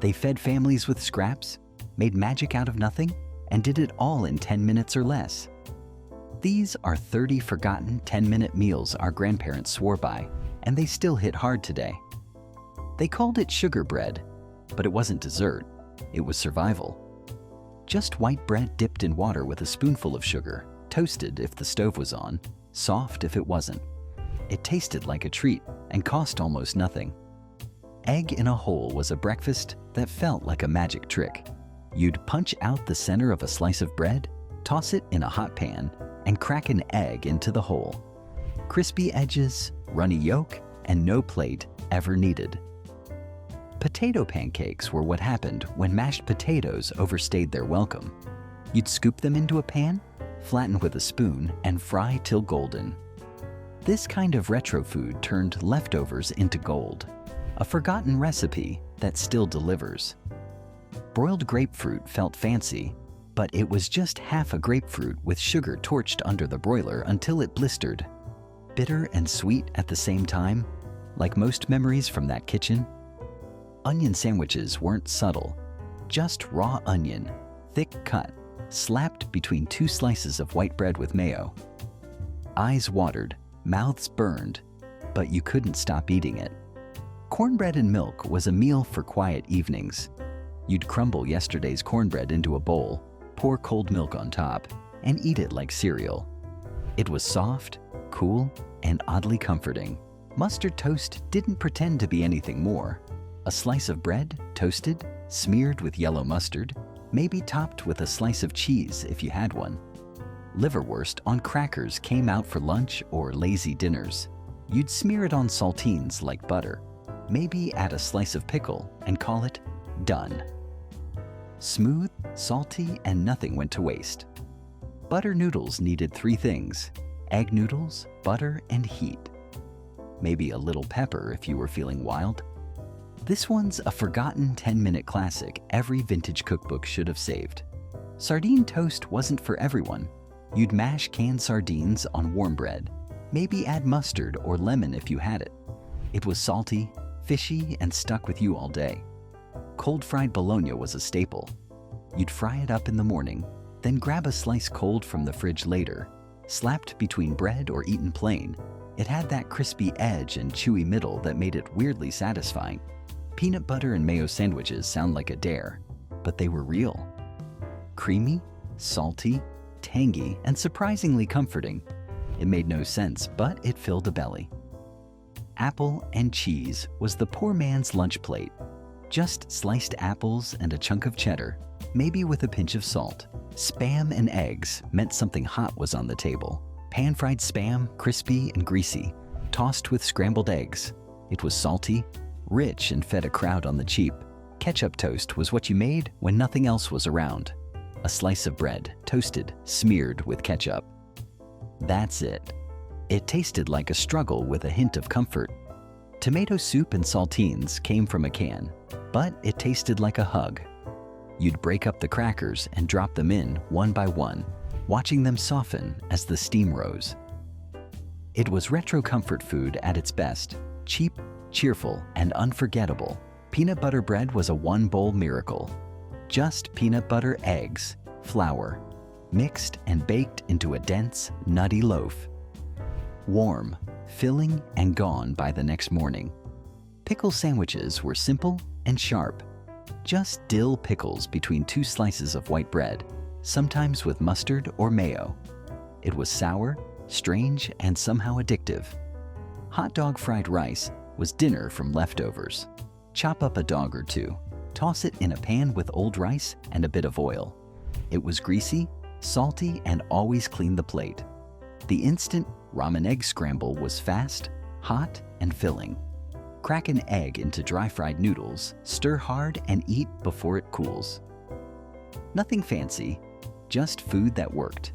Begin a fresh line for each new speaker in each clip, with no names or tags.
They fed families with scraps, made magic out of nothing, and did it all in 10 minutes or less. These are 30 forgotten 10-minute meals our grandparents swore by, and they still hit hard today. They called it sugar bread, but it wasn't dessert, it was survival. Just white bread dipped in water with a spoonful of sugar, toasted if the stove was on, soft if it wasn't. It tasted like a treat and cost almost nothing. Egg in a hole was a breakfast that felt like a magic trick. You'd punch out the center of a slice of bread, toss it in a hot pan, and crack an egg into the hole. Crispy edges, runny yolk, and no plate ever needed. Potato pancakes were what happened when mashed potatoes overstayed their welcome. You'd scoop them into a pan, flatten with a spoon, and fry till golden. This kind of retro food turned leftovers into gold, a forgotten recipe that still delivers. Broiled grapefruit felt fancy, but it was just half a grapefruit with sugar torched under the broiler until it blistered. Bitter and sweet at the same time, like most memories from that kitchen. Onion sandwiches weren't subtle, just raw onion, thick cut, slapped between two slices of white bread with mayo. Eyes watered, mouths burned, but you couldn't stop eating it. Cornbread and milk was a meal for quiet evenings. You'd crumble yesterday's cornbread into a bowl, pour cold milk on top, and eat it like cereal. It was soft, cool, and oddly comforting. Mustard toast didn't pretend to be anything more. A slice of bread, toasted, smeared with yellow mustard, maybe topped with a slice of cheese if you had one. Liverwurst on crackers came out for lunch or lazy dinners. You'd smear it on saltines like butter, maybe add a slice of pickle and call it done. Smooth, salty, and nothing went to waste. Butter noodles needed 3 things: egg noodles, butter, and heat. Maybe a little pepper if you were feeling wild. This one's a forgotten 10-minute classic every vintage cookbook should have saved. Sardine toast wasn't for everyone. You'd mash canned sardines on warm bread, maybe add mustard or lemon if you had it. It was salty, fishy, and stuck with you all day. Cold-fried bologna was a staple. You'd fry it up in the morning, then grab a slice cold from the fridge later. Slapped between bread or eaten plain, it had that crispy edge and chewy middle that made it weirdly satisfying. Peanut butter and mayo sandwiches sound like a dare, but they were real. Creamy, salty, tangy, and surprisingly comforting. It made no sense, but it filled a belly. Apple and cheese was the poor man's lunch plate. Just sliced apples and a chunk of cheddar, maybe with a pinch of salt. Spam and eggs meant something hot was on the table. Pan-fried spam, crispy and greasy, tossed with scrambled eggs. It was salty, rich, and fed a crowd on the cheap. Ketchup toast was what you made when nothing else was around. A slice of bread, toasted, smeared with ketchup. That's it. It tasted like a struggle with a hint of comfort. Tomato soup and saltines came from a can, but it tasted like a hug. You'd break up the crackers and drop them in one by one, watching them soften as the steam rose. It was retro comfort food at its best, cheap, cheerful, and unforgettable. Peanut butter bread was a one-bowl miracle. Just peanut butter, eggs, flour, mixed and baked into a dense, nutty loaf. Warm, filling, and gone by the next morning. Pickle sandwiches were simple and sharp. Just dill pickles between 2 slices of white bread, sometimes with mustard or mayo. It was sour, strange, and somehow addictive. Hot dog fried rice was dinner from leftovers. Chop up a dog or 2, toss it in a pan with old rice and a bit of oil. It was greasy, salty, and always cleaned the plate. The instant ramen egg scramble was fast, hot, and filling. Crack an egg into dry-fried noodles, stir hard, and eat before it cools. Nothing fancy, just food that worked.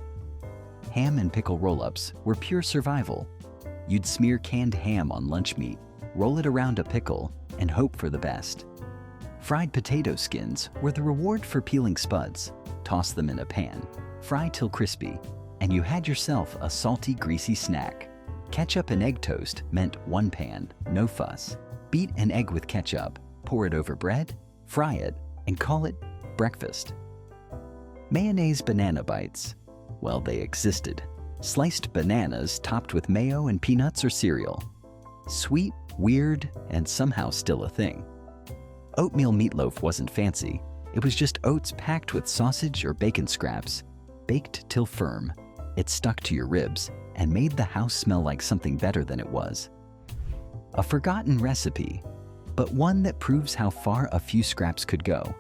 Ham and pickle roll-ups were pure survival. You'd smear canned ham on lunch meat, roll it around a pickle, and hope for the best. Fried potato skins were the reward for peeling spuds. Toss them in a pan, fry till crispy, and you had yourself a salty, greasy snack. Ketchup and egg toast meant one pan, no fuss. Beat an egg with ketchup, pour it over bread, fry it, and call it breakfast. Mayonnaise banana bites. Well, they existed. Sliced bananas topped with mayo and peanuts or cereal. Sweet, weird, and somehow still a thing. Oatmeal meatloaf wasn't fancy. It was just oats packed with sausage or bacon scraps, baked till firm. It stuck to your ribs and made the house smell like something better than it was. A forgotten recipe, but one that proves how far a few scraps could go.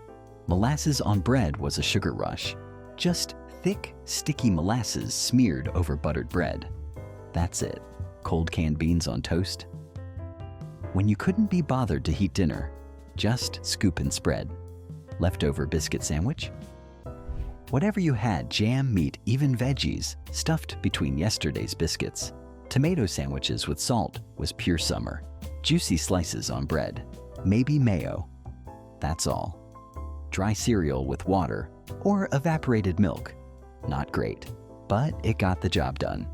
Molasses on bread was a sugar rush. Just thick, sticky molasses smeared over buttered bread. That's it. Cold canned beans on toast. When you couldn't be bothered to heat dinner, just scoop and spread. Leftover biscuit sandwich? Whatever you had, jam, meat, even veggies, stuffed between yesterday's biscuits. Tomato sandwiches with salt was pure summer. Juicy slices on bread. Maybe mayo. That's all. Dry cereal with water or evaporated milk. Not great, but it got the job done.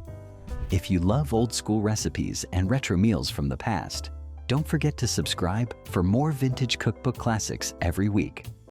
If you love old school recipes and retro meals from the past, don't forget to subscribe for more vintage cookbook classics every week.